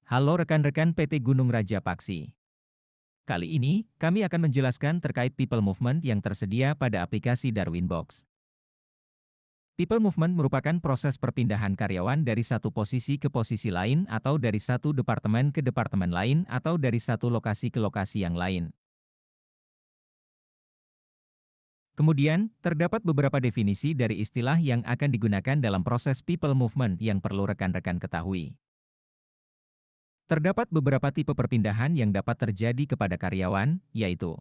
Halo rekan-rekan PT Gunung Raja Paksi. Kali ini, kami akan menjelaskan terkait People Movement yang tersedia pada aplikasi Darwinbox. People Movement merupakan proses perpindahan karyawan dari satu posisi ke posisi lain atau dari satu departemen ke departemen lain atau dari satu lokasi ke lokasi yang lain. Kemudian, terdapat beberapa definisi dari istilah yang akan digunakan dalam proses People Movement yang perlu rekan-rekan ketahui. Terdapat beberapa tipe perpindahan yang dapat terjadi kepada karyawan, yaitu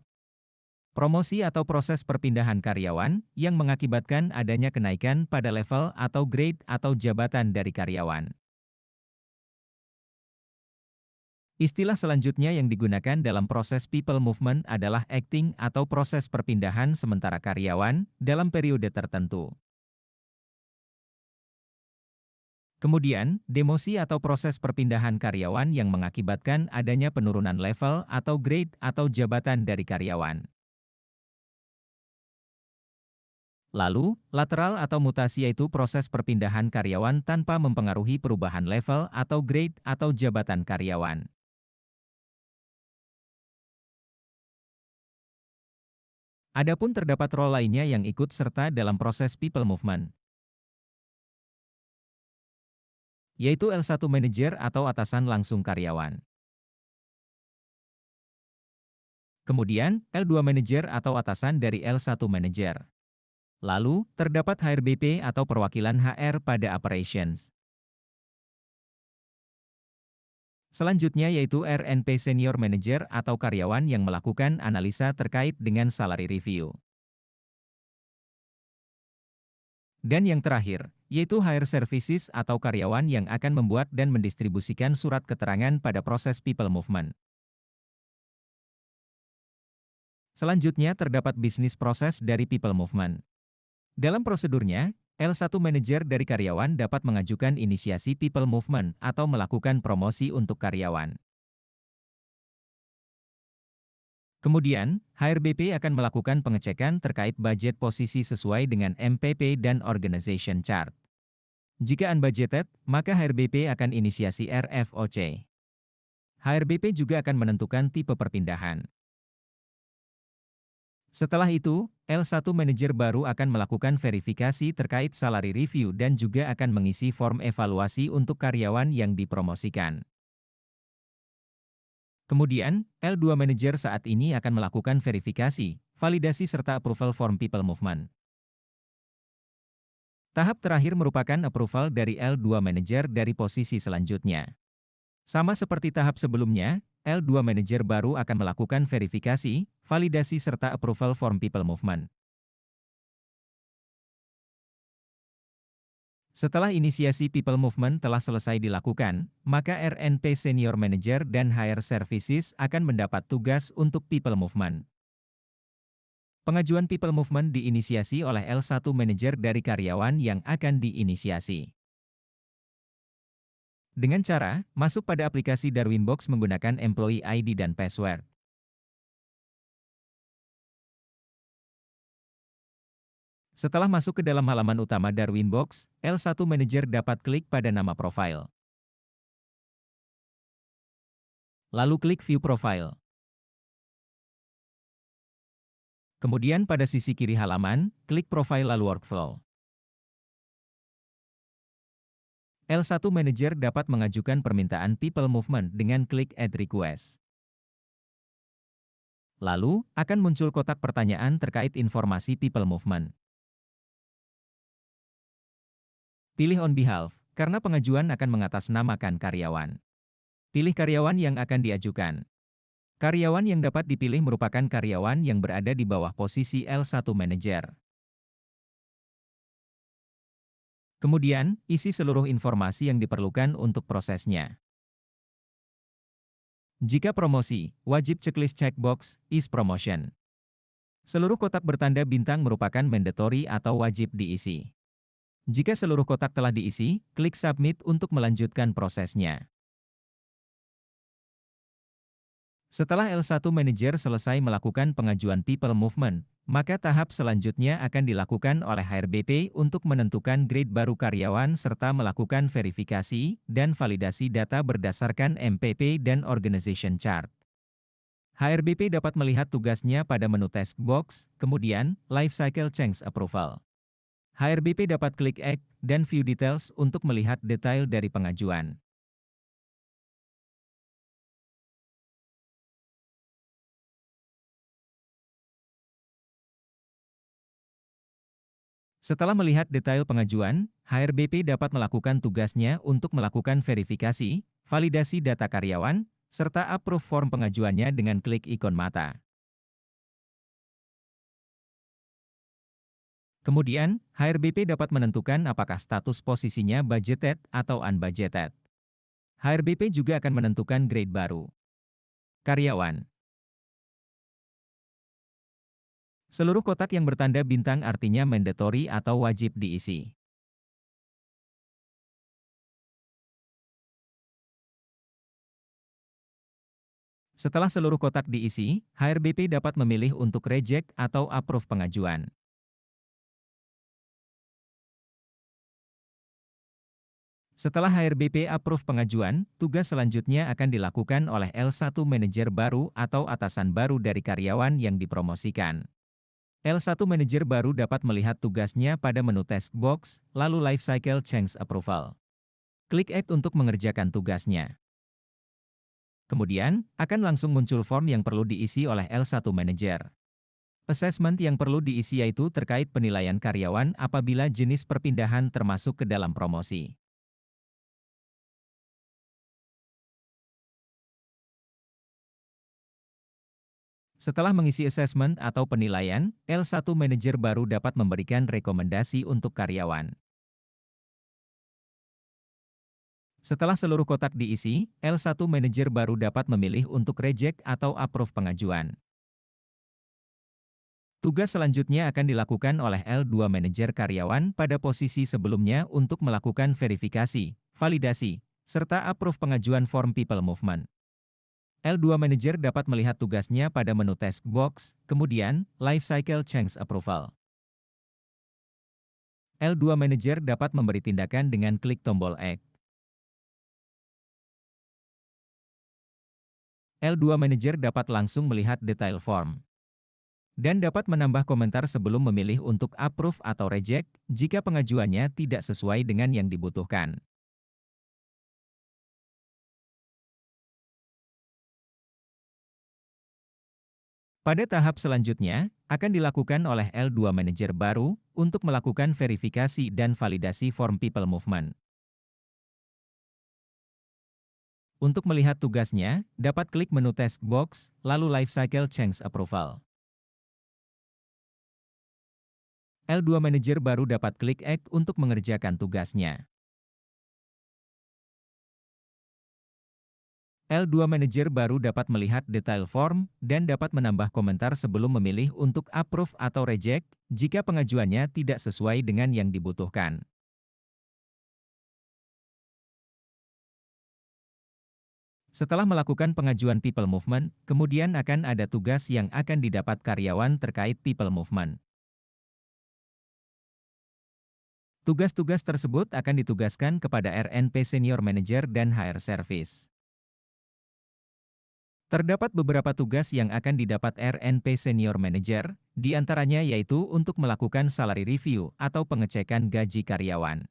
promosi atau proses perpindahan karyawan yang mengakibatkan adanya kenaikan pada level atau grade atau jabatan dari karyawan. Istilah selanjutnya yang digunakan dalam proses people movement adalah acting atau proses perpindahan sementara karyawan dalam periode tertentu. Kemudian, demosi atau proses perpindahan karyawan yang mengakibatkan adanya penurunan level atau grade atau jabatan dari karyawan. Lalu, lateral atau mutasi yaitu proses perpindahan karyawan tanpa mempengaruhi perubahan level atau grade atau jabatan karyawan. Adapun terdapat role lainnya yang ikut serta dalam proses people movement, yaitu L1 manager atau atasan langsung karyawan. Kemudian, L2 manager atau atasan dari L1 manager. Lalu, terdapat HRBP atau perwakilan HR pada operations. Selanjutnya yaitu RNP Senior Manager atau karyawan yang melakukan analisa terkait dengan salary review. Dan yang terakhir, yaitu Hire Services atau karyawan yang akan membuat dan mendistribusikan surat keterangan pada proses people movement. Selanjutnya terdapat bisnis proses dari people movement. Dalam prosedurnya, L1 manajer dari karyawan dapat mengajukan inisiasi people movement atau melakukan promosi untuk karyawan. Kemudian, HRBP akan melakukan pengecekan terkait budget posisi sesuai dengan MPP dan Organization Chart. Jika unbudgeted, maka HRBP akan inisiasi RFOC. HRBP juga akan menentukan tipe perpindahan. Setelah itu, L1 manajer baru akan melakukan verifikasi terkait salary review dan juga akan mengisi form evaluasi untuk karyawan yang dipromosikan. Kemudian, L2 manajer saat ini akan melakukan verifikasi, validasi serta approval form people movement. Tahap terakhir merupakan approval dari L2 manajer dari posisi selanjutnya. Sama seperti tahap sebelumnya, L2 manajer baru akan melakukan verifikasi, validasi serta approval form people movement. Setelah inisiasi people movement telah selesai dilakukan, maka RNP Senior Manager dan Hire Services akan mendapat tugas untuk people movement. Pengajuan people movement diinisiasi oleh L1 manajer dari karyawan yang akan diinisiasi. Dengan cara, masuk pada aplikasi Darwinbox menggunakan employee ID dan password. Setelah masuk ke dalam halaman utama Darwinbox, L1 manajer dapat klik pada nama profile. Lalu klik View Profile. Kemudian pada sisi kiri halaman, klik Profile lalu Workflow. L1 manajer dapat mengajukan permintaan people movement dengan klik Add Request. Lalu, akan muncul kotak pertanyaan terkait informasi people movement. Pilih On Behalf, karena pengajuan akan mengatasnamakan karyawan. Pilih karyawan yang akan diajukan. Karyawan yang dapat dipilih merupakan karyawan yang berada di bawah posisi L1 manajer. Kemudian, isi seluruh informasi yang diperlukan untuk prosesnya. Jika promosi, wajib checklist checkbox, is promotion. Seluruh kotak bertanda bintang merupakan mandatory atau wajib diisi. Jika seluruh kotak telah diisi, klik submit untuk melanjutkan prosesnya. Setelah L1 manajer selesai melakukan pengajuan people movement, Maka tahap selanjutnya akan dilakukan oleh HRBP untuk menentukan grade baru karyawan serta melakukan verifikasi dan validasi data berdasarkan MPP dan Organization Chart. HRBP dapat melihat tugasnya pada menu Task Box, kemudian Life Cycle Change Approval. HRBP dapat klik Act dan View Details untuk melihat detail dari pengajuan. Setelah melihat detail pengajuan, HRBP dapat melakukan tugasnya untuk melakukan verifikasi, validasi data karyawan, serta approve form pengajuannya dengan klik ikon mata. Kemudian, HRBP dapat menentukan apakah status posisinya budgeted atau unbudgeted. HRBP juga akan menentukan grade baru. Karyawan. Seluruh kotak yang bertanda bintang artinya mandatory atau wajib diisi. Setelah seluruh kotak diisi, HRBP dapat memilih untuk reject atau approve pengajuan. Setelah HRBP approve pengajuan, tugas selanjutnya akan dilakukan oleh L1 manajer baru atau atasan baru dari karyawan yang dipromosikan. L1 manajer baru dapat melihat tugasnya pada menu Task Box, lalu Life Cycle Change Approval. Klik Act untuk mengerjakan tugasnya. Kemudian, akan langsung muncul form yang perlu diisi oleh L1 manajer. Assessment yang perlu diisi yaitu terkait penilaian karyawan apabila jenis perpindahan termasuk ke dalam promosi. Setelah mengisi assessment atau penilaian, L1 manajer baru dapat memberikan rekomendasi untuk karyawan. Setelah seluruh kotak diisi, L1 manajer baru dapat memilih untuk reject atau approve pengajuan. Tugas selanjutnya akan dilakukan oleh L2 manajer karyawan pada posisi sebelumnya untuk melakukan verifikasi, validasi, serta approve pengajuan form People Movement. L2 Manager dapat melihat tugasnya pada menu Task Box, kemudian Life Cycle Change Approval. L2 Manager dapat memberi tindakan dengan klik tombol Act. L2 Manager dapat langsung melihat detail form. Dan dapat menambah komentar sebelum memilih untuk approve atau reject jika pengajuannya tidak sesuai dengan yang dibutuhkan. Pada tahap selanjutnya, akan dilakukan oleh L2 Manager baru untuk melakukan verifikasi dan validasi form People Movement. Untuk melihat tugasnya, dapat klik menu Task Box, lalu Life Cycle Change Approval. L2 Manager baru dapat klik Act untuk mengerjakan tugasnya. L2 Manager baru dapat melihat detail form dan dapat menambah komentar sebelum memilih untuk approve atau reject jika pengajuannya tidak sesuai dengan yang dibutuhkan. Setelah melakukan pengajuan People Movement, kemudian akan ada tugas yang akan didapat karyawan terkait People Movement. Tugas-tugas tersebut akan ditugaskan kepada RNP Senior Manager dan HR Service. Terdapat beberapa tugas yang akan didapat RNP Senior Manager, di antaranya yaitu untuk melakukan salary review atau pengecekan gaji karyawan.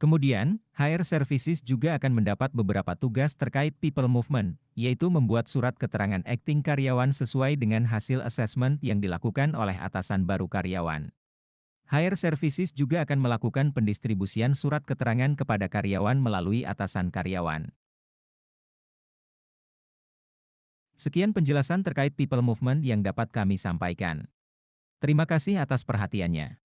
Kemudian, HR Services juga akan mendapat beberapa tugas terkait People Movement, yaitu membuat surat keterangan akting karyawan sesuai dengan hasil assessment yang dilakukan oleh atasan baru karyawan. HR Services juga akan melakukan pendistribusian surat keterangan kepada karyawan melalui atasan karyawan. Sekian penjelasan terkait People Movement yang dapat kami sampaikan. Terima kasih atas perhatiannya.